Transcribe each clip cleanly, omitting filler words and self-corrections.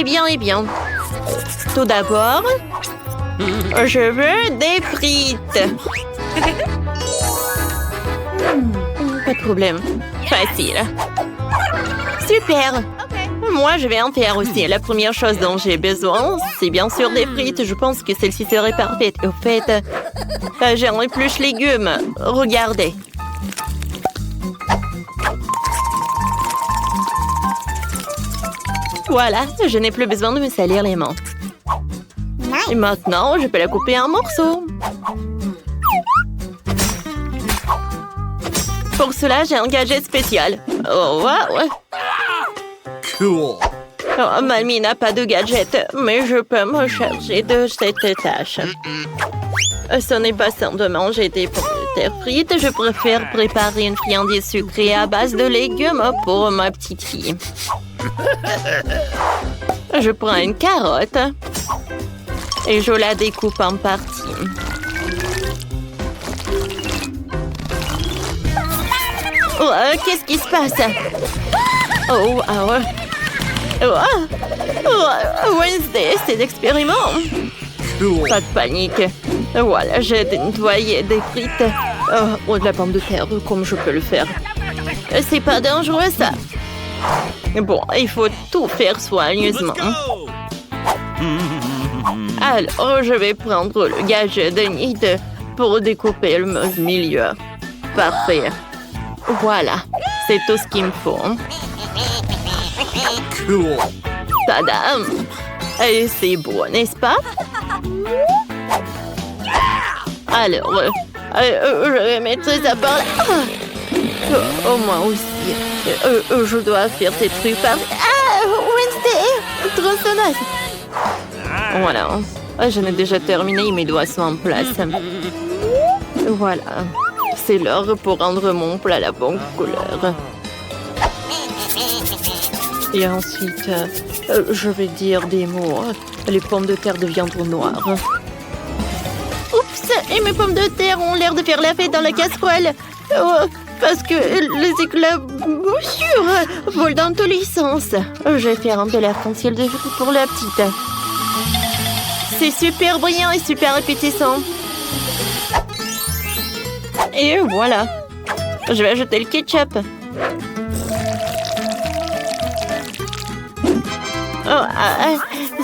Eh bien. Tout d'abord, je veux des frites. Pas de problème. Facile. Super. Moi, je vais en faire aussi. La première chose dont j'ai besoin, c'est bien sûr des frites. Je pense que celle-ci serait parfaite. Au fait, j'ai un épluche légumes. Regardez. Voilà, je n'ai plus besoin de me salir les mains. Et maintenant, je peux la couper en morceaux. Pour cela, j'ai un gadget spécial. Oh, wow. Cool. Oh, Mamie n'a pas de gadget, mais je peux me charger de cette tâche. Ce n'est pas sain de manger des pommes de terre frites. Je préfère préparer une friandise sucrée à base de légumes pour ma petite fille. Je prends une carotte et je la découpe en parties. Oh, qu'est-ce qui se passe? Oh, Wednesday, c'est l'expériment. Cool. Pas de panique. Voilà, j'ai nettoyé des frites. De la pomme de terre, comme je peux le faire. C'est pas dangereux, ça. Bon, il faut tout faire soigneusement. Alors, je vais prendre le gadget de Nid pour découper le milieu. Parfait. Voilà, c'est tout ce qu'il me faut. Cool. Tadam! Et c'est beau, n'est-ce pas? Alors, je vais mettre ça par là. Oh, moi aussi. Je dois faire ces trucs par... Wednesday! Tronçonneuse! Voilà. Je n'ai déjà terminé, mes doigts sont en place. Voilà. C'est l'heure pour rendre mon plat la bonne couleur. Et ensuite, je vais dire des mots. Les pommes de terre deviendront noires. Oups! Et mes pommes de terre ont l'air de faire la fête dans la casserole. Parce que les éclaboussures volent dans tous les sens. Je vais faire un peu l'arc-en-ciel de fruits pour la petite. C'est super brillant et super appétissant. Et voilà. Je vais ajouter le ketchup.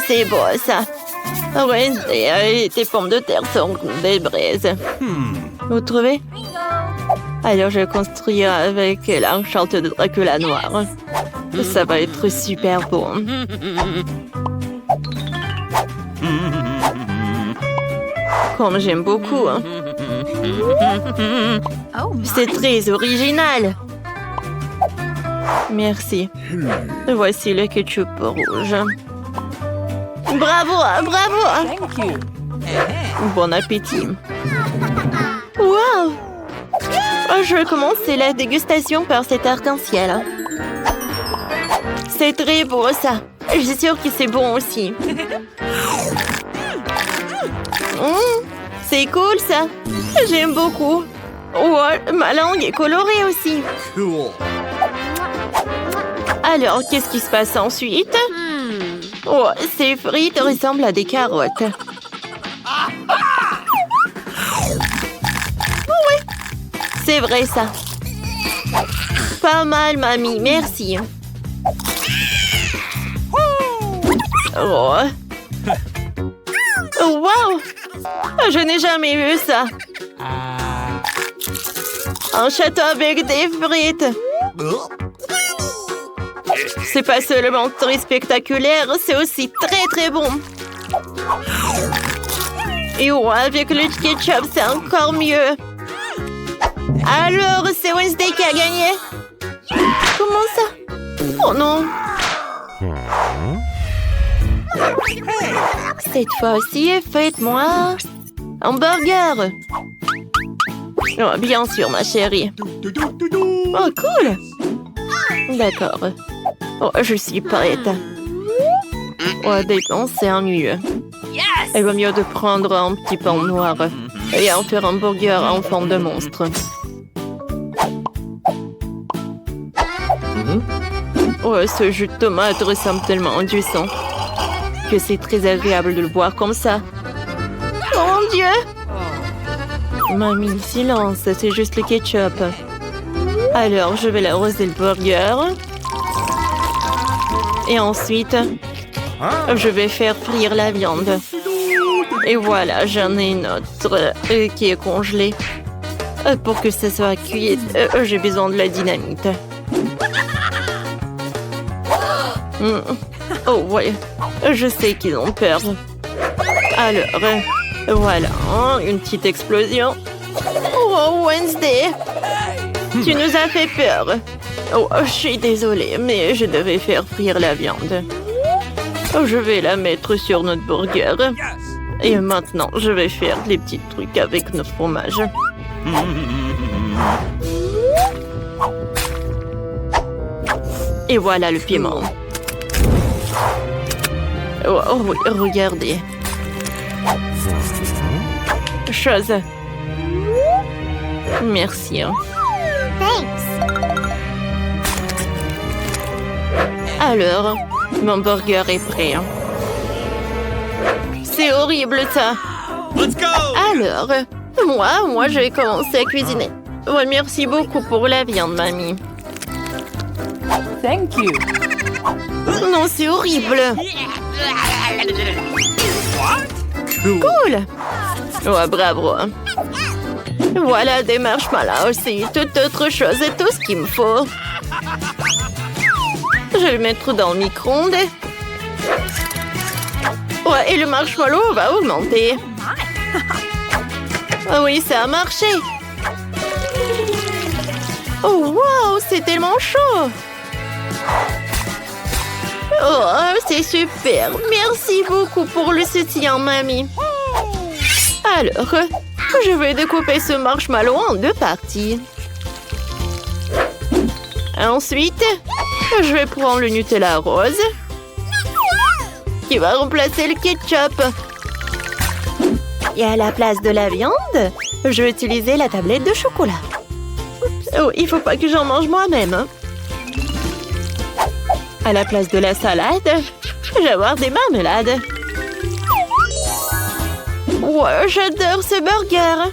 C'est beau, ça. Ouais, tes pommes de terre sont des braises. Vous trouvez? Alors, je vais construire avec l'enchante de Dracula noir. Ça va être super beau. Comme j'aime beaucoup. C'est très original. Merci. Voici le ketchup rouge. Bravo, bravo! Bon appétit. Wow! Je vais commencer la dégustation par cet arc-en-ciel. C'est très beau, ça. Je suis sûre que c'est bon aussi. C'est cool, ça. J'aime beaucoup. Oh, ma langue est colorée aussi. Cool. Alors, qu'est-ce qui se passe ensuite? Oh, ces frites ressemblent à des carottes. Oui, c'est vrai, ça. Pas mal, mamie, merci. Oh. Wow! Je n'ai jamais vu ça. Un château avec des frites. C'est pas seulement très spectaculaire, c'est aussi très très bon. Et ouais, avec le ketchup, c'est encore mieux. Alors, c'est Wednesday qui a gagné. Comment ça? Oh non. Cette fois-ci, faites-moi un burger. Oh, bien sûr, ma chérie. Oh, cool. D'accord. Oh, je suis prête. Oh, dépense, c'est ennuyeux. Il vaut mieux de prendre un petit pain noir et en faire un burger en forme de monstre. Oh, ce jus de tomate ressemble tellement à du sang. que c'est très agréable de le boire comme ça. Oh mon Dieu! Mamie, silence, c'est juste le ketchup. Alors, je vais l'arroser le burger. Et ensuite, je vais faire frire la viande. Et voilà, j'en ai une autre qui est congelée. Pour que ça soit cuit, j'ai besoin de la dynamite. Oh ouais, je sais qu'ils ont peur. Alors, voilà, une petite explosion. Oh, Wednesday, tu nous as fait peur. Oh, je suis désolée, mais je devais faire frire la viande. Je vais la mettre sur notre burger. Et maintenant, je vais faire des petits trucs avec notre fromage. Et voilà le piment. Oh oui, regardez. Chose. Merci. Alors, mon burger est prêt. C'est horrible ça. Let's go! Alors, moi, je vais commencer à cuisiner. Ouais, merci beaucoup pour la viande, mamie. Thank you. Non, c'est horrible. Cool. Cool. Ouais, bravo. Voilà des marshmallows, c'est toute autre chose et tout ce qu'il me faut. Je vais le mettre dans le micro-ondes. Ouais, et le marshmallow va augmenter. Ah oui, ça a marché. Oh, wow, c'est tellement chaud. Oh, c'est super. Merci beaucoup pour le soutien, mamie. Alors, je vais découper ce marshmallow en 2 parties. Ensuite, je vais prendre le Nutella rose qui va remplacer le ketchup. Et à la place de la viande, je vais utiliser la tablette de chocolat. Oh, il faut pas que j'en mange moi-même. Hein. À la place de la salade, je vais avoir des marmelades. Ouais, j'adore ce burger.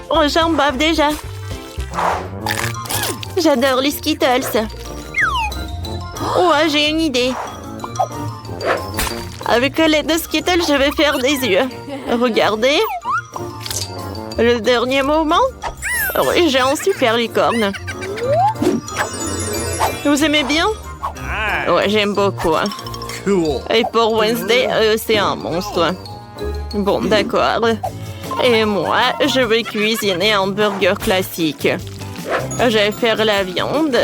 Oh, j'en bave déjà. J'adore les Skittles. Ouais, j'ai une idée. Avec l'aide de Skittles, je vais faire des yeux. Regardez. Le dernier moment. Oui, j'ai un super licorne. Vous aimez bien? Ouais, j'aime beaucoup. Cool. Et pour Wednesday, c'est un monstre. Bon, d'accord. Et moi, je vais cuisiner un burger classique. Je vais faire la viande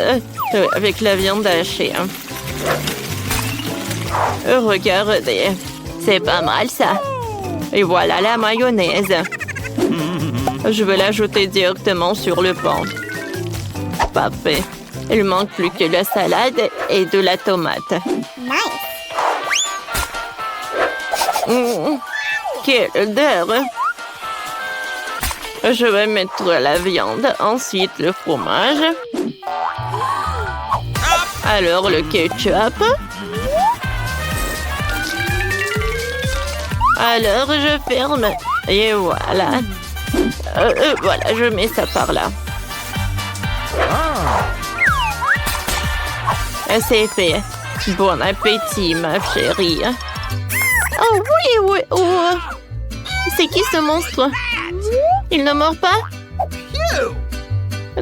avec la viande hachée. Regardez, c'est pas mal ça. Et voilà la mayonnaise. Je vais l'ajouter directement sur le pain. Parfait. Il manque plus que la salade et de la tomate. Quelle odeur! Je vais mettre la viande, ensuite le fromage. Alors le ketchup. Alors je ferme. Et voilà. Voilà, je mets ça par là. C'est fait. Bon appétit, ma chérie. Oh oui, oui, oh. C'est qui ce monstre? Il ne mord pas?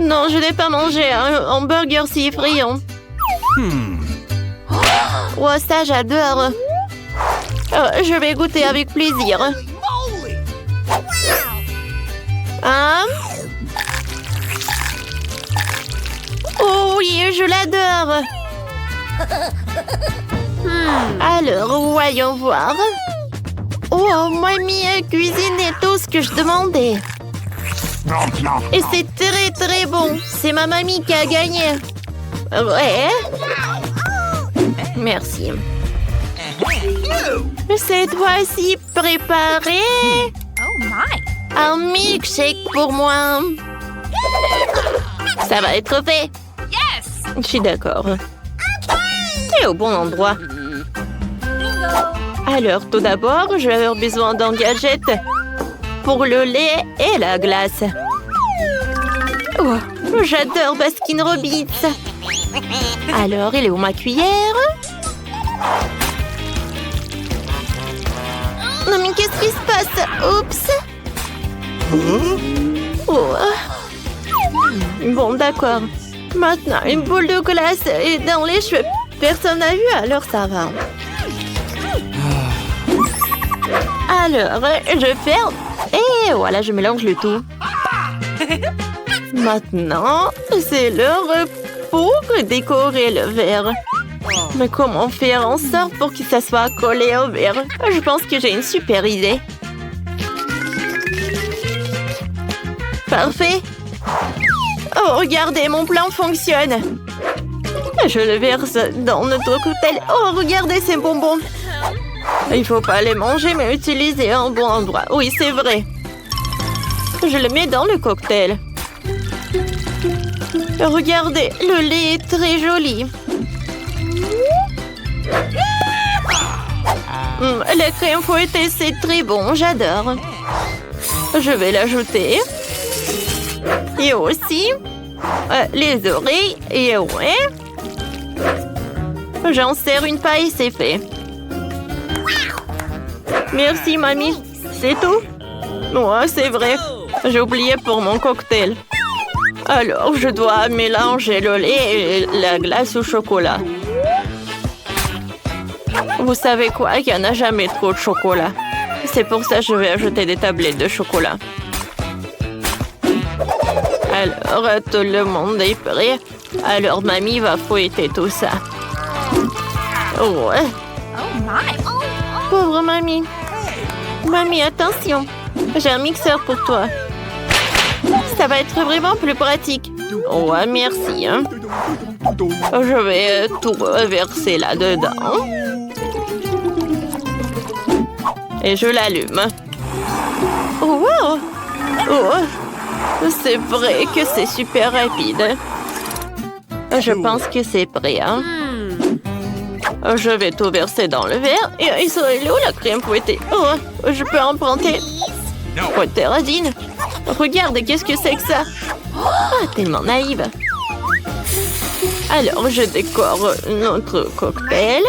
Non, je n'ai pas mangé un hamburger si effrayant. Oh, ça, j'adore. Je vais goûter avec plaisir. Hein? Oh oui, je l'adore. Alors, voyons voir. Oh, mamie a cuisiné tout ce que je demandais. Et c'est très très bon. C'est ma mamie qui a gagné. Ouais. Merci. Cette fois-ci, préparé. Un milkshake pour moi. Ça va être fait. Je suis d'accord. T'es au bon endroit. Alors, tout d'abord, je vais avoir besoin d'un gadget pour le lait et la glace. Oh, j'adore Baskin Robbins. Alors, il est où ma cuillère? Non, mais qu'est-ce qui se passe? Oups! Oh. Bon, d'accord. Maintenant, une boule de glace et dans les cheveux. Personne n'a vu, alors ça va. Alors, je ferme. Et voilà, je mélange le tout. Maintenant, c'est l'heure pour décorer le verre. Mais comment faire en sorte pour que ça soit collé au verre? Je pense que j'ai une super idée. Parfait. Oh, regardez, mon plan fonctionne. Je le verse dans notre cocktail. Oh, regardez ces bonbons. Il faut pas les manger, mais utiliser un bon endroit. Oui, c'est vrai. Je le mets dans le cocktail. Regardez, le lait est très joli. La crème fouettée, c'est très bon, j'adore. Je vais l'ajouter. Et aussi, les oreilles. Et ouais. J'en sers une paille, c'est fait. Merci, mamie. C'est tout? Ouais, c'est vrai. J'ai oublié pour mon cocktail. Alors, je dois mélanger le lait et la glace au chocolat. Vous savez quoi? Il n'y en a jamais trop de chocolat. C'est pour ça que je vais ajouter des tablettes de chocolat. Alors, tout le monde est prêt. Alors, mamie va fouetter tout ça. Ouais. Pauvre mamie. Mamie, attention. J'ai un mixeur pour toi. Ça va être vraiment plus pratique. Ouais, merci. Hein. Je vais tout verser là-dedans. Et je l'allume. Oh, wow! Oh, c'est vrai que c'est super rapide. Je pense que c'est prêt. Hein. Je vais tout verser dans le verre. Et il serait où la crème fouettée? Oh, je peux emprunter. Oh, Terradine. Regarde, qu'est-ce que c'est que ça? Oh, tellement naïve. Alors, je décore notre cocktail.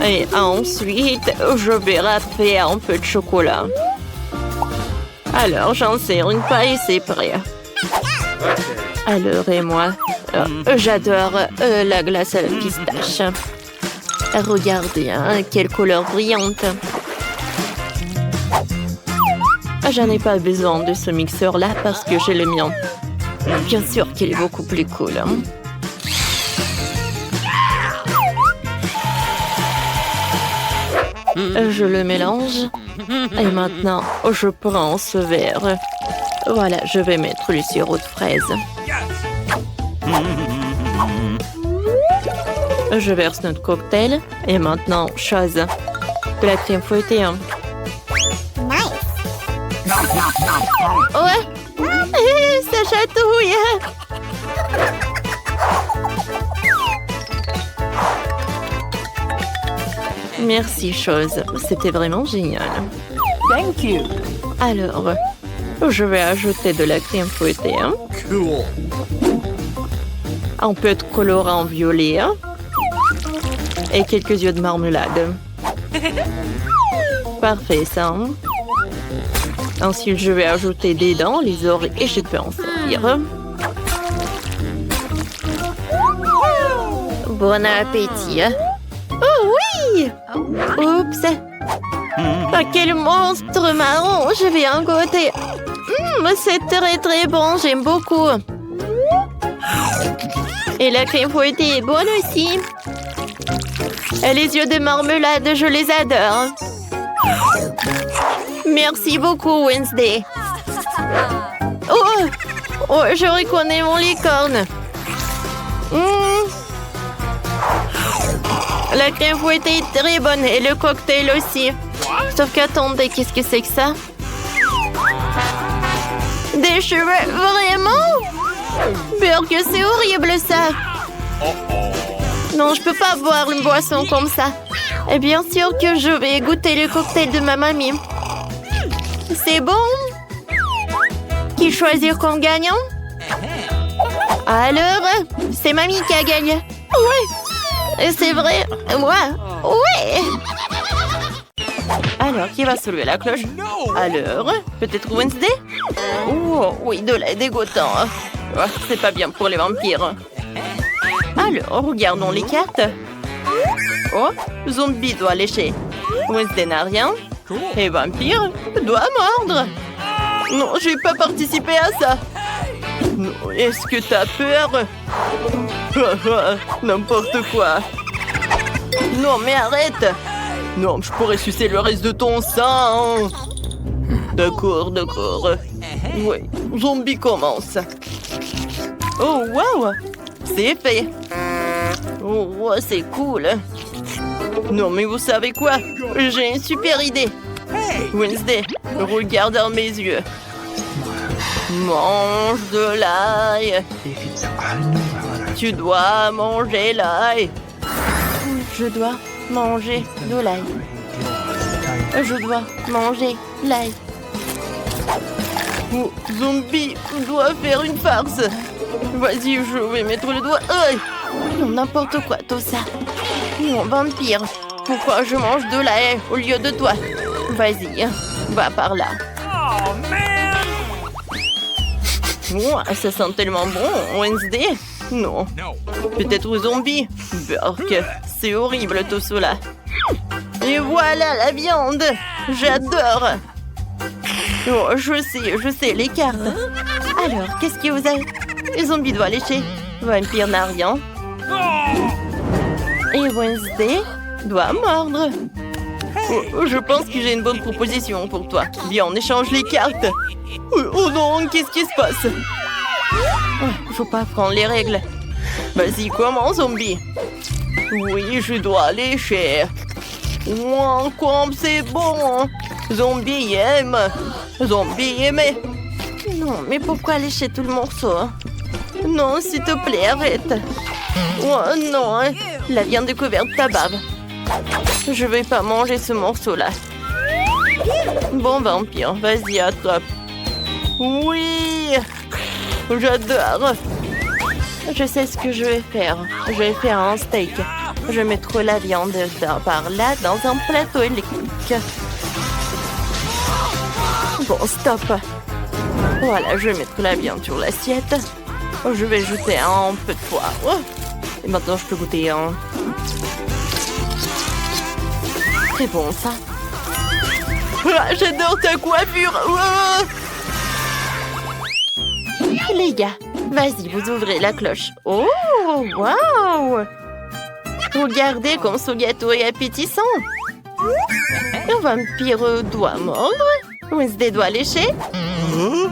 Et ensuite, je vais râper un peu de chocolat. Alors, j'en sers une paille, c'est prêt. Alors, et moi, j'adore la glace à la pistache. Regardez, hein, quelle couleur brillante. J'en ai pas besoin de ce mixeur-là parce que j'ai le mien. Bien sûr qu'il est beaucoup plus cool. Hein. Je le mélange. Et maintenant, je prends ce verre. Voilà, je vais mettre le sirop de fraise. Je verse notre cocktail. Et maintenant, chose. De la crème fouettée. Hein. Ouais. Ça chatouille. Merci, chose. C'était vraiment génial. Thank you. Alors, je vais ajouter de la crème fouettée. Hein. Cool. Un peu de colorant violet. Hein. Et quelques yeux de marmelade. Parfait, ça. Hein. Ensuite, je vais ajouter des dents, les oreilles, et je peux en servir. Bon appétit. Oh oui! Oups! Oh, quel monstre marron! Je vais en goûter. C'est très très bon, j'aime beaucoup. Et la crème fouettée est bonne aussi. Et les yeux de marmelade, je les adore. Merci beaucoup, Wednesday. Oh, je reconnais mon licorne. La crème fouettée est très bonne et le cocktail aussi. Sauf qu'attendez, qu'est-ce que c'est que ça? Des cheveux, vraiment? Peur que c'est horrible ça. Non, je peux pas boire une boisson comme ça. Et bien sûr que je vais goûter le cocktail de ma mamie. C'est bon? Qui choisir comme gagnant? Alors, c'est mamie qui a gagné. Oui, c'est vrai. Moi, oui. Alors, qui va soulever la cloche? Alors, peut-être Wednesday? Oh, oui, de lait dégoûtant. Oh, c'est pas bien pour les vampires. Alors, regardons les cartes. Oh, zombie doit lécher. Wednesday n'a rien. Et vampire doit mordre. Non, je vais pas participer à ça. Non, est-ce que t'as peur? N'importe quoi. Non, mais arrête. Non, je pourrais sucer le reste de ton sang. D'accord, d'accord. Oui, zombie commence. Oh, wow. C'est fait. Oh, c'est cool. Non, mais vous savez quoi? J'ai une super idée. Wednesday, regarde dans mes yeux. Mange de l'ail. Tu dois manger l'ail. Je dois manger de l'ail. Je dois manger l'ail. Oh, zombie doit faire une farce. Vas-y, je vais mettre le doigt. Aïe. Non, n'importe quoi, tout ça. Non, vampire. Pourquoi je mange de l'ail au lieu de toi? Vas-y, va par là. Oh, man! Oh, ça sent tellement bon, Wednesday. Non. Peut-être zombie. Burk, c'est horrible tout cela. Et voilà la viande. J'adore. Oh, je sais, les cartes. Alors, qu'est-ce que vous avez? Les zombies doivent lécher. Vampire n'a rien. Et Wednesday doit mordre. Oh, je pense que j'ai une bonne proposition pour toi. Bien, on échange les cartes. Oh non, qu'est-ce qui se passe? Faut pas prendre les règles. Vas-y, comment, zombie? Oui, je dois lécher. Ouah, comme c'est bon. Zombie aime. Zombie aimé. Non, mais pourquoi lécher tout le morceau? Non, s'il te plaît, arrête. Oh non, la viande est couverte de ta bave. Je vais pas manger ce morceau-là. Bon, vampire, vas-y, attrape. Oui, j'adore. Je sais ce que je vais faire. Je vais faire un steak. Je mettrai la viande par là dans un plateau électrique. Bon, stop. Voilà, je vais mettre la viande sur l'assiette. Je vais ajouter un peu de poivre. Et maintenant, je peux goûter un. C'est bon, ça. Ah, j'adore ta coiffure. Ah. Les gars, vas-y, vous ouvrez la cloche. Oh, waouh! Regardez comme ce gâteau est appétissant. Un vampire doit mordre. Wednesday doit lécher.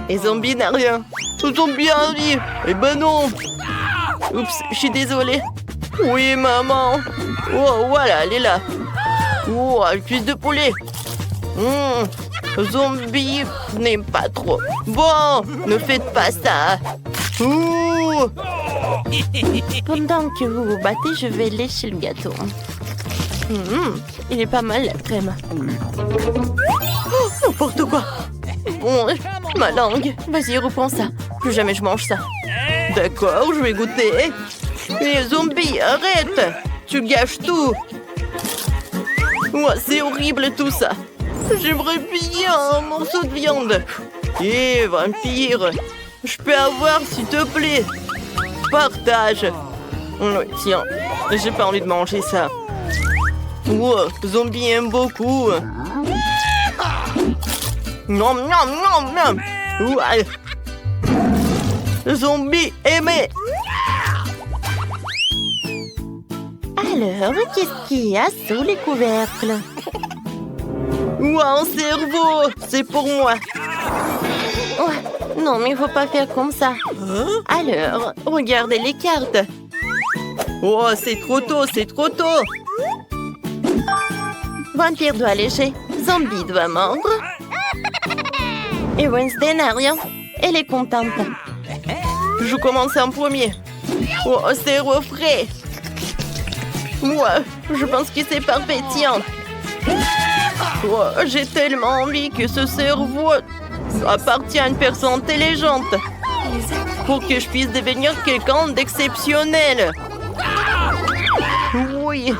Et zombie n'a rien. Zombie a rien. Eh ben non. Oups, je suis désolée. Oui, maman. Oh, voilà, elle est là. Oh, une cuisse de poulet. Zombie n'aime pas trop. Bon, ne faites pas ça. Ouh. Pendant que vous vous battez, je vais lécher le gâteau. Il est pas mal, la crème. Oh, n'importe quoi. Bon, ma langue. Vas-y, reprends ça. Plus jamais je mange ça. D'accord, je vais goûter. Et zombie, arrête. Tu gâches tout. Oh, c'est horrible tout ça. J'aimerais bien un morceau de viande. Eh, vampire, je peux avoir, s'il te plaît? Partage. Oh, tiens, j'ai pas envie de manger ça. Oh, zombie aime beaucoup. Non, non, non, non. Ouais. Zombie aimé. Alors, qu'est-ce qu'il y a sous les couvercles? Ouah, un cerveau. C'est pour moi. Ouais. Non, mais il faut pas faire comme ça. Alors, regardez les cartes. Oh, c'est trop tôt, c'est trop tôt. Vampire doit lécher. Zombie doit mordre. Et Wednesday n'a rien. Elle est contente. Je commence en premier. Oh, c'est refrais. Ouais, je pense que c'est parfait, tiens. Ouais, j'ai tellement envie que ce cerveau appartienne à une personne intelligente pour que je puisse devenir quelqu'un d'exceptionnel. Oui,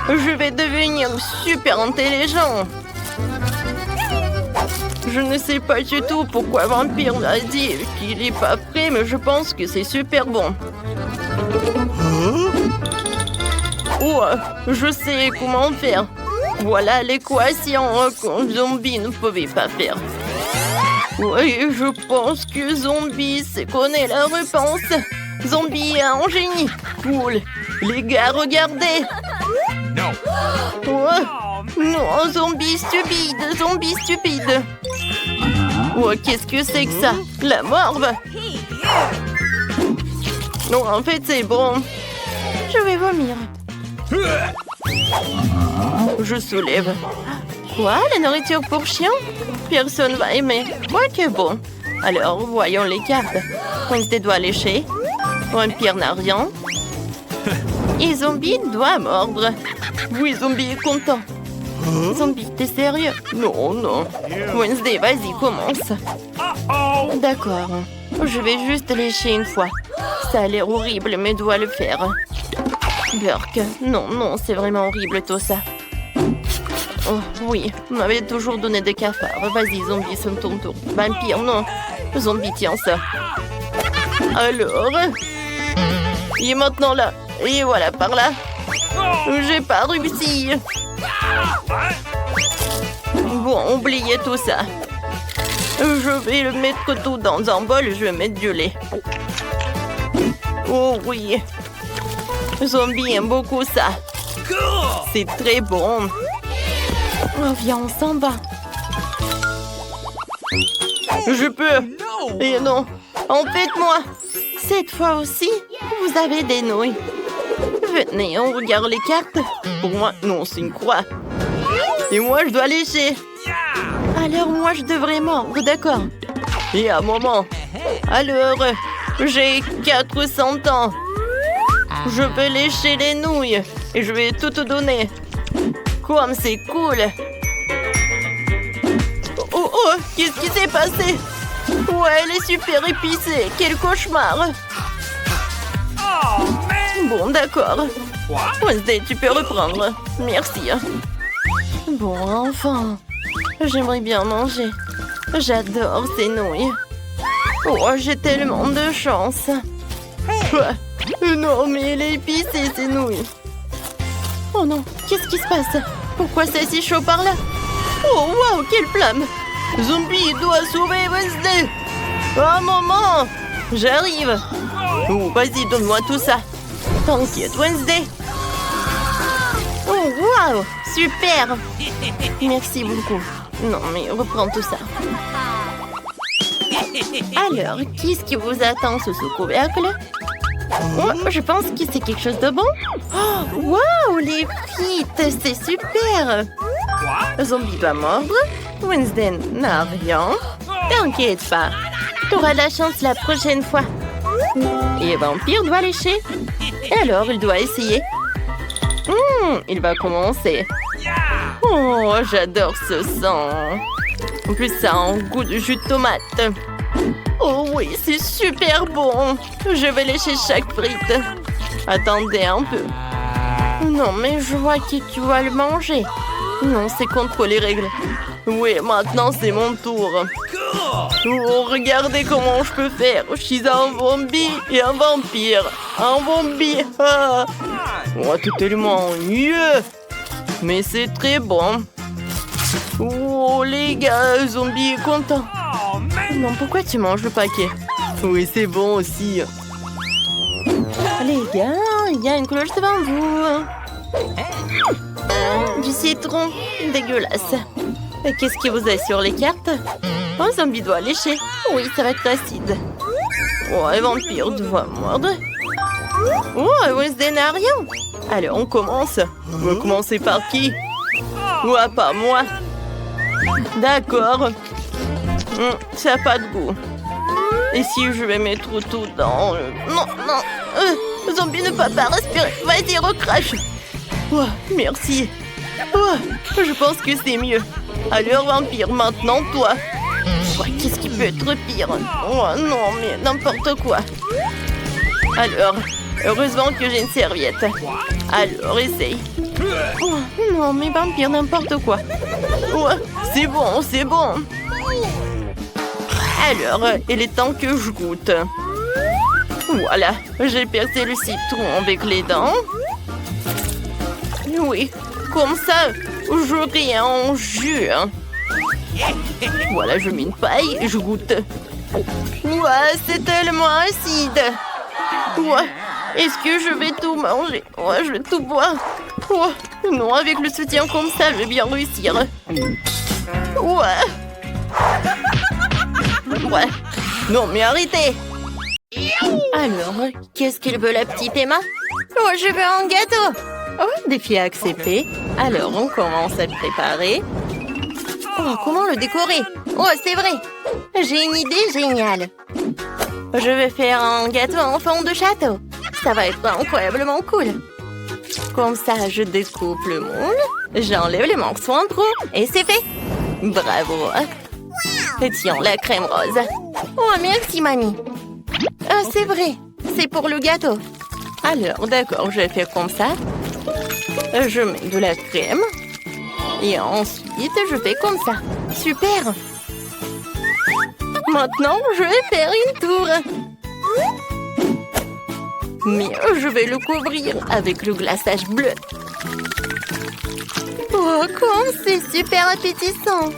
je vais devenir super intelligent. Je ne sais pas du tout pourquoi Vampire m'a dit qu'il n'est pas prêt, mais je pense que c'est super bon. Ouais, je sais comment faire. Voilà l'équation qu'un zombie ne pouvait pas faire. Oui, je pense que zombie connaît la réponse. Zombie a un génie. Cool. Les gars, regardez. No. Ouais. Non, zombie stupide, zombie stupide. Ouais, qu'est-ce que c'est que ça? La morve. Non, en fait, c'est bon. Je vais vomir. Je soulève. Quoi? La nourriture pour chien? Personne va aimer. Ouais, que bon. Alors, voyons les cartes. Wednesday doit lécher. Vampire n'a rien. Et Zombie doit mordre. Oui, Zombie est content. Zombie, t'es sérieux? Non, non. Wednesday, vas-y, commence. D'accord. Je vais juste lécher une fois. Ça a l'air horrible, mais dois le faire. Burk, non, non, c'est vraiment horrible tout ça. Oh, oui, on m'avait toujours donné des cafards. Vas-y, Zombie, c'est ton tour. Vampire, non. Zombie, tiens ça. Alors, il est maintenant là. Et voilà, par là. J'ai pas réussi. Bon, oubliez tout ça. Je vais le mettre tout dans un bol. Je vais mettre du lait. Oh oui. Zombie aime beaucoup ça. C'est très bon. Oh, viens, on s'en va. Je peux. Et non. En fait, moi. Cette fois aussi, vous avez des nouilles. Venez, on regarde les cartes. Pour moi, non, c'est une croix. Et moi, je dois lécher. Alors, moi, je devrais mordre, d'accord. Et un moment. Alors, j'ai 400 ans. Je vais lécher les nouilles. Et je vais tout te donner. Comme c'est cool. Oh, oh, qu'est-ce qui s'est passé? Ouais, elle est super épicée. Quel cauchemar. Bon, d'accord. Wednesday, tu peux reprendre. Merci. Bon, enfin. J'aimerais bien manger. J'adore ces nouilles. Oh, j'ai tellement de chance. Non, mais elle est épicée, ces nouilles. Oh non, qu'est-ce qui se passe? Pourquoi c'est si chaud par là? Oh, wow, quelle flamme! Zombie doit sauver Wednesday! Un moment! J'arrive! Oh, vas-y, donne-moi tout ça! T'inquiète, Wednesday! Oh, wow! Super! Merci beaucoup. Non, mais reprends tout ça. Alors, qu'est-ce qui vous attend sous ce couvercle? Oh, je pense que c'est quelque chose de bon. Oh, wow, les frites, c'est super. Zombie doit mordre. Wednesday n'a rien. T'inquiète pas. T'auras de la chance la prochaine fois. Et Vampire doit lécher. Et alors, il doit essayer. Il va commencer. Oh, j'adore ce sang. En plus, ça a un goût de jus de tomate. Oh oui, c'est super bon. Je vais lécher chaque frite. Attendez un peu. Non, mais je vois que tu vas le manger. Non, c'est contre les règles. Oui, maintenant c'est mon tour. Oh, regardez comment je peux faire. Je suis un zombie et un vampire. Un zombie. Ah. Oh, c'est tellement mieux. Mais c'est très bon. Oh, les gars, zombie est content. Non, pourquoi tu manges le paquet? Oui, c'est bon aussi. Les gars, il y a une cloche devant vous. Du citron, dégueulasse. Qu'est-ce que vous avez sur les cartes? Un zombie doit lécher. Oui, ça va être acide. Oh, un vampire doit mordre. Oh, Wednesday n'a rien. Alors, on commence. On va commencer par qui? Ouais, pas moi. D'accord. Ça n'a pas de goût. Et si je vais mettre tout dans... Non, non. Zombie ne peut pas respirer. Vas-y, recrache. Oh, merci. Oh, je pense que c'est mieux. Alors, vampire, maintenant, toi. Oh, qu'est-ce qui peut être pire? Oh non, mais n'importe quoi. Alors, heureusement que j'ai une serviette. Alors, essaye. Oh, non, mais vampire, n'importe quoi. Oh, c'est bon, c'est bon. Alors, il est temps que je goûte. Voilà, j'ai percé le citron avec les dents. Oui, comme ça, j'aurai un jus. Voilà, je mets une paille et je goûte. Ouais, c'est tellement acide. Ouais, est-ce que je vais tout manger? Ouais, je vais tout boire. Ouais, non, avec le soutien comme ça, je vais bien réussir. Ouais. Ouais. Non, mais arrêtez. Alors, qu'est-ce qu'il veut la petite Emma? Oh, je veux un gâteau. Oh, défi accepté. Alors, on commence à le préparer. Oh, comment le décorer? Oh, c'est vrai. J'ai une idée géniale. Je vais faire un gâteau en forme de château. Ça va être incroyablement cool. Comme ça, je découpe le moule. J'enlève les morceaux en trop. Et c'est fait. Bravo. Et tiens, la crème rose. Oh, merci, mamie. Ah, c'est vrai. C'est pour le gâteau. Alors, d'accord, je vais faire comme ça. Je mets de la crème. Et ensuite, je fais comme ça. Super. Maintenant, je vais faire une tour. Mais je vais le couvrir avec le glaçage bleu. Oh, comme c'est super appétissant.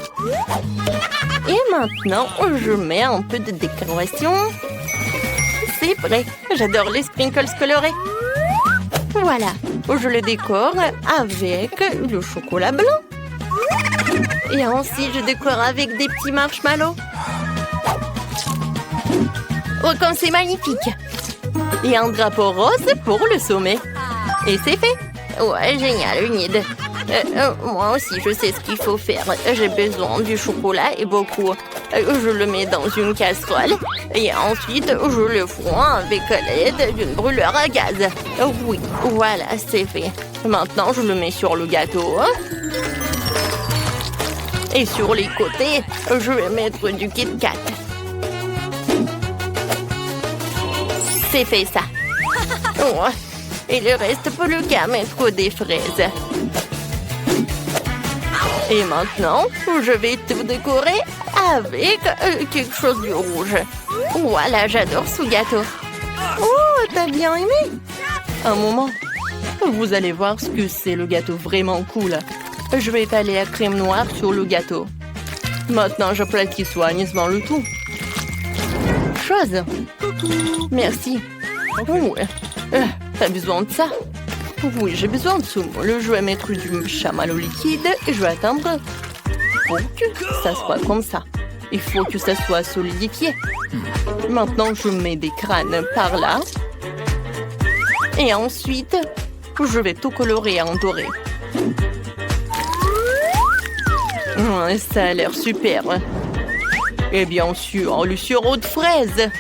Et maintenant, je mets un peu de décoration. C'est prêt. J'adore les sprinkles colorés. Voilà. Je le décore avec le chocolat blanc. Et ensuite, je décore avec des petits marshmallows. Oh, comme c'est magnifique. Et un drapeau rose pour le sommet. Et c'est fait. Ouais, génial, une idée. Moi aussi, je sais ce qu'il faut faire. J'ai besoin du chocolat et beaucoup. Je le mets dans une casserole. Et ensuite, je le fonds avec l'aide d'une brûleur à gaz. Oui, voilà, c'est fait. Maintenant, je le mets sur le gâteau. Et sur les côtés, je vais mettre du Kit Kat. C'est fait, ça. Oh, et le reste, pour le cas, mettre des fraises. Et maintenant, je vais tout décorer avec quelque chose de rouge. Voilà, j'adore ce gâteau. Oh, t'as bien aimé? Un moment. Vous allez voir ce que c'est le gâteau vraiment cool. Je vais étaler la crème noire sur le gâteau. Maintenant, j'aplatis soigneusement le tout. Chose. Merci. Oh, t'as besoin de ça? Oui, j'ai besoin de ce moule. Je vais mettre du chamallow liquide et je vais attendre pour que ça soit comme ça. Il faut que ça soit solidifié. Maintenant, je mets des crânes par là. Et ensuite, je vais tout colorer en doré. Ça a l'air super. Et bien sûr, le sirop de fraise.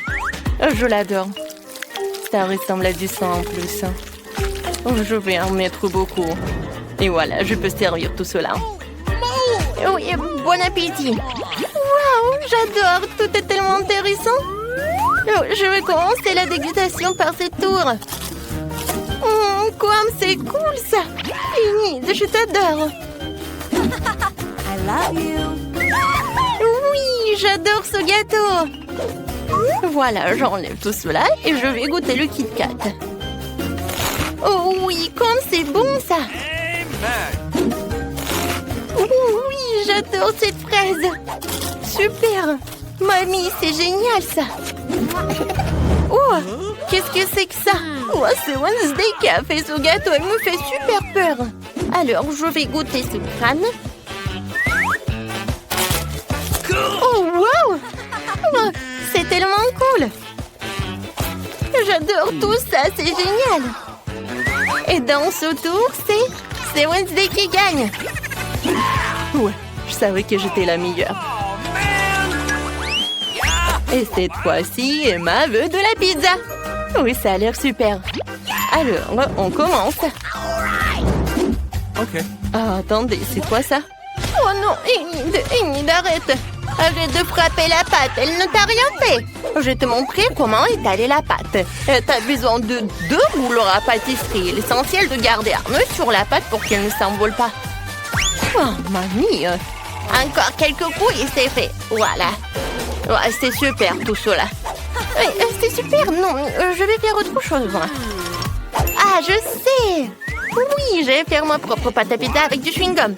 Je l'adore. Ça ressemble à du sang en plus. Je vais en mettre beaucoup. Et voilà, je peux servir tout cela. Oui, bon appétit. Waouh, j'adore. Tout est tellement intéressant. Je vais commencer la dégustation par cette tour. Comme c'est cool ça. Enid, je t'adore. I love you. Oui, j'adore ce gâteau. Voilà, j'enlève tout cela et je vais goûter le Kit Kat. Oh oui, comme c'est bon ça. Oui, j'adore cette fraise. Super. Mamie, c'est génial ça. Oh, qu'est-ce que c'est que ça? Oh, c'est Wednesday qui a fait ce gâteau. Elle me fait super peur. Alors, je vais goûter ce crâne. Oh, wow! Oh, c'est tellement cool. J'adore tout ça, c'est génial. Et dans ce tour, c'est Wednesday qui gagne. Ouais, je savais que j'étais la meilleure. Et cette fois-ci, Emma veut de la pizza. Oui, ça a l'air super. Alors, on commence. Okay. Ah, attendez, c'est quoi ça? Oh non, Enid, arrête. Arrête de frapper la pâte, elle ne t'a rien fait. Je vais te montrer comment étaler la pâte. T'as besoin de 2 rouleaux à pâtisserie. L'essentiel de garder un nœud sur la pâte pour qu'elle ne s'envole pas. Oh, mamie. Encore quelques coups et c'est fait. Voilà. Ouais, c'est super tout cela. C'est super, non, je vais faire autre chose. Moi. Ah, je sais. Oui, je vais faire ma propre pâte à pizza avec du chewing-gum.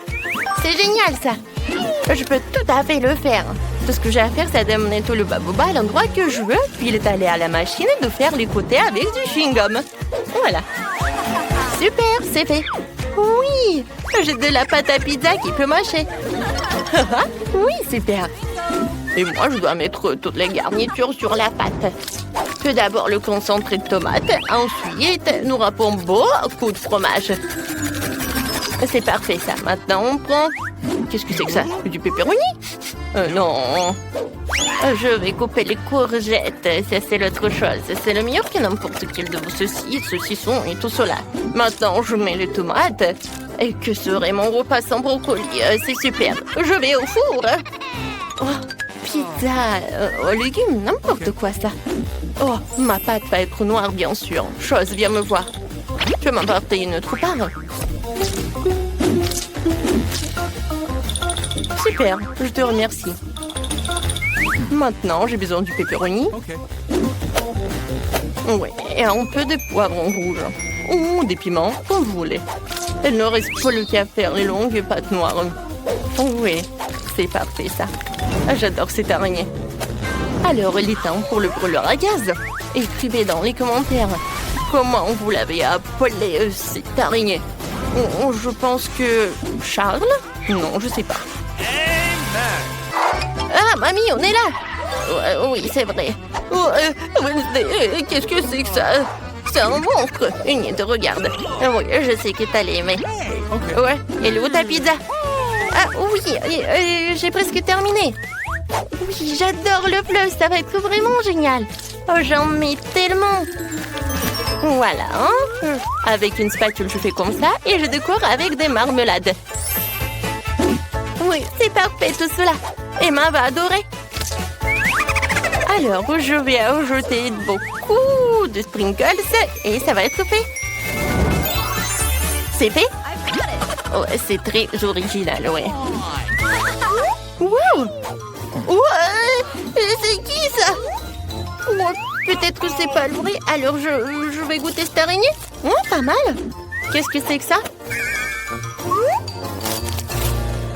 C'est génial ça. Je peux tout à fait le faire. Tout ce que j'ai à faire, c'est d'amener tout le baboba à l'endroit que je veux, puis d'aller à la machine et de faire les côtés avec du chewing-gum. Voilà. Super, c'est fait. Oui, j'ai de la pâte à pizza qui peut mâcher. Oui, super. Et moi, je dois mettre toutes les garnitures sur la pâte. Tout d'abord le concentré de tomate. Ensuite, nous râpons beaucoup de fromage. C'est parfait ça. Maintenant, on prend... Qu'est-ce que c'est que ça? Du pepperoni? Non. Je vais couper les courgettes. Ça, c'est l'autre chose. C'est le meilleur que n'importe quel de vos saucissons et tout cela. Maintenant, je mets les tomates. Et que serait mon repas sans brocoli? C'est super. Je vais au four. Oh, pizza aux légumes, n'importe quoi ça. Oh, ma pâte va être noire, bien sûr. Chose, viens me voir. Tu peux m'apporter une autre part? Super, je te remercie. Maintenant, j'ai besoin du pepperoni. Okay. Oui, et un peu de poivron rouge. Ou des piments, comme vous voulez. Il ne reste plus qu'à faire les longues pâtes noires. Oui, c'est parfait ça. J'adore cette araignée. Alors, il est temps pour le brûleur à gaz. Écrivez dans les commentaires comment vous l'avez appelé cette araignée. Je pense que... Charles? Non, je sais pas. Ah, mamie, on est là. Oui, c'est vrai. Wednesday, qu'est-ce que c'est que ça? C'est un monstre. Enid, regarde. Oui, je sais que t'as l'aimer. Ouais, elle est où ta pizza? Ah oui, j'ai presque terminé. Oui, j'adore le bleu, ça va être vraiment génial. Oh, j'en mets tellement. Voilà, hein? Avec une spatule, je fais comme ça et je décore avec des marmelades. Oui, c'est parfait tout cela. Emma va adorer. Alors, je vais ajouter beaucoup de sprinkles et ça va être fait. C'est fait? Oh, c'est très original, ouais. Wow! C'est qui ça? Oh, peut-être que c'est pas le vrai. Alors, je vais goûter cette araignée. Oh, pas mal. Qu'est-ce que c'est que ça?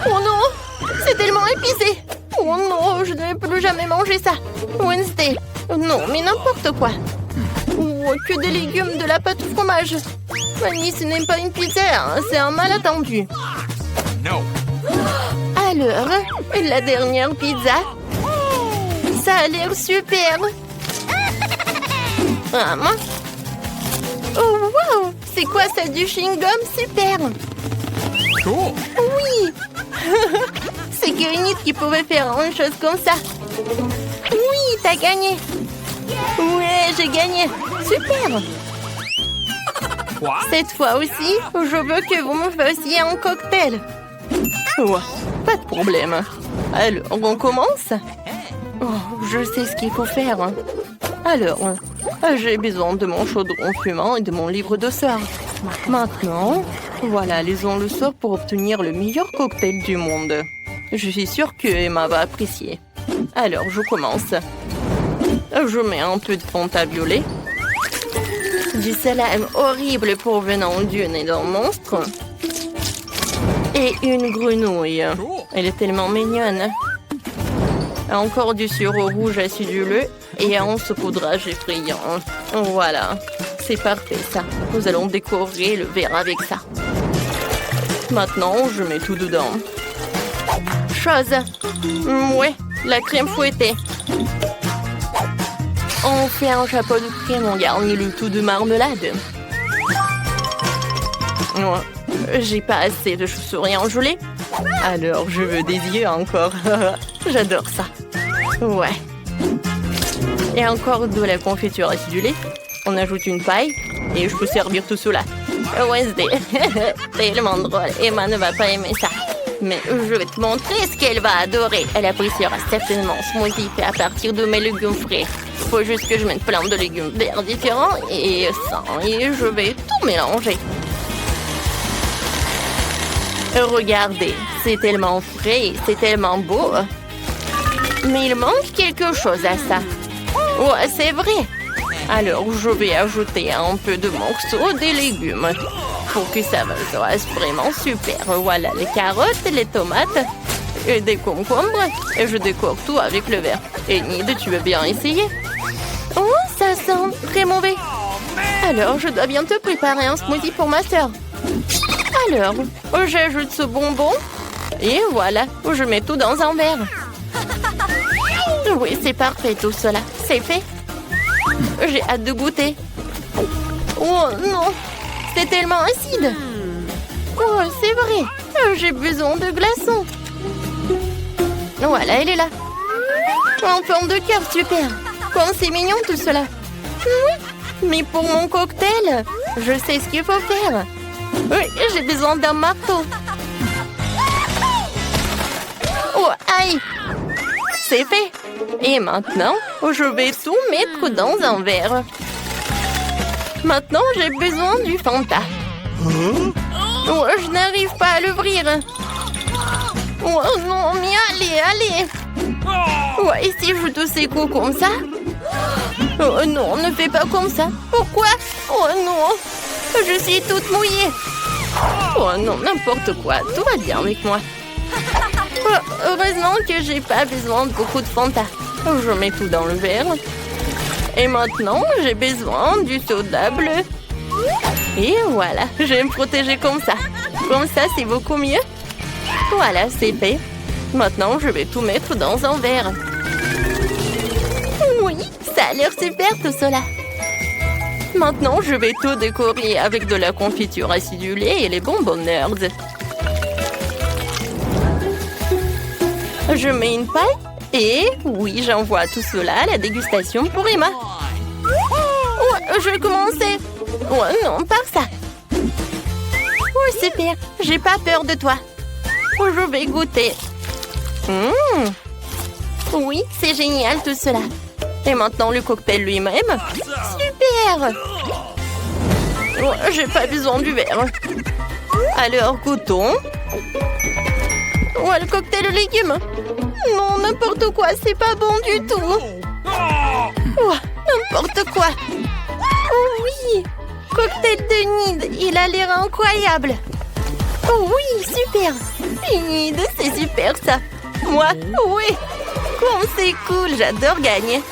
Oh non! C'est tellement épicé! Oh non, je ne vais plus jamais manger ça! Wednesday! Non, mais n'importe quoi! Oh, que des légumes, de la pâte au fromage! Mamie, ce n'est pas une pizza, hein, c'est un malentendu! No! Alors, la dernière pizza? Ça a l'air super! Ah, mince! Oh, wow! C'est quoi ça, du chewing-gum? Super! Cool! Oui! C'est que Enid qui pouvait faire une chose comme ça. Oui, t'as gagné. Ouais, j'ai gagné. Super. What? Cette fois aussi, je veux que vous me fassiez un cocktail. Ouais, pas de problème. Alors, on commence? Oh, je sais ce qu'il faut faire. Alors, j'ai besoin de mon chaudron fumant et de mon livre de sort. Maintenant, voilà, lisons le sort pour obtenir le meilleur cocktail du monde. Je suis sûre que Emma va apprécier. Alors, je commence. Je mets un peu de fanta violet. Du salame horrible provenant d'une et d'un monstre. Et une grenouille. Elle est tellement mignonne. Encore du sirop rouge aciduleux et un saupoudrage effrayant. Voilà, c'est parfait ça. Nous allons décorer le verre avec ça. Maintenant, je mets tout dedans. Chose. Ouais, la crème fouettée. On fait un chapeau de crème, on garnit le tout de marmelade. Ouais, j'ai pas assez de chauves-souris en gelée. Alors, je veux des yeux encore. J'adore ça. Ouais. Et encore de la confiture acidulée. On ajoute une paille et je peux servir tout cela. Wednesday, tellement drôle. Emma ne va pas aimer ça. Mais je vais te montrer ce qu'elle va adorer. Elle appréciera certainement smoothie fait à partir de mes légumes frais. Faut juste que je mette plein de légumes verts différents et ça. Et je vais tout mélanger. Regardez, c'est tellement frais, c'est tellement beau. Mais il manque quelque chose à ça. Ouais, c'est vrai. Alors, je vais ajouter un peu de morceaux des légumes pour que ça reste vraiment super. Voilà, les carottes, les tomates et des concombres. Et je décore tout avec le verre. Et Nid, tu veux bien essayer? Oh, ça sent très mauvais. Alors, je dois bientôt préparer un smoothie pour ma sœur. Alors, j'ajoute ce bonbon. Et voilà, je mets tout dans un verre. Oui, c'est parfait tout cela. C'est fait. J'ai hâte de goûter. Oh non, c'est tellement acide. Oh, c'est vrai. J'ai besoin de glaçons. Voilà, elle est là. En forme de cœur, super. Comme c'est mignon tout cela. Oui, mais pour mon cocktail, je sais ce qu'il faut faire. Oui, j'ai besoin d'un marteau. Oh, aïe. C'est fait. Et maintenant, je vais tout mettre dans un verre. Maintenant, j'ai besoin du Fanta. Oh, je n'arrive pas à l'ouvrir. Oh non, mais allez. Ouais, et si je te secoue comme ça? Oh non, ne fais pas comme ça. Pourquoi? Oh non, je suis toute mouillée. Oh non, n'importe quoi. Tout va bien avec moi. Oh, heureusement que j'ai pas besoin de beaucoup de Fanta. Je mets tout dans le verre. Et maintenant, j'ai besoin du soda bleu. Et voilà, je vais me protéger comme ça. Comme ça, c'est beaucoup mieux. Voilà, c'est fait. Maintenant, je vais tout mettre dans un verre. Oui, ça a l'air super tout cela. Maintenant, je vais tout décorer avec de la confiture acidulée et les bonbons nerds. Je mets une paille et oui, j'envoie tout cela à la dégustation pour Emma. Oh, je vais commencer. Oh non, pas ça. Oh, super. J'ai pas peur de toi. Oh, je vais goûter. Oui, c'est génial tout cela. Et maintenant, le cocktail lui-même. Super. Oh, j'ai pas besoin du verre. Alors, goûtons. Oh, le cocktail de légumes. Non, n'importe quoi, c'est pas bon du tout. Oh, n'importe quoi. Oh oui, cocktail de Nid, il a l'air incroyable. Oh oui, super. Nid, c'est super ça. Moi, oui. Comme c'est cool, j'adore gagner.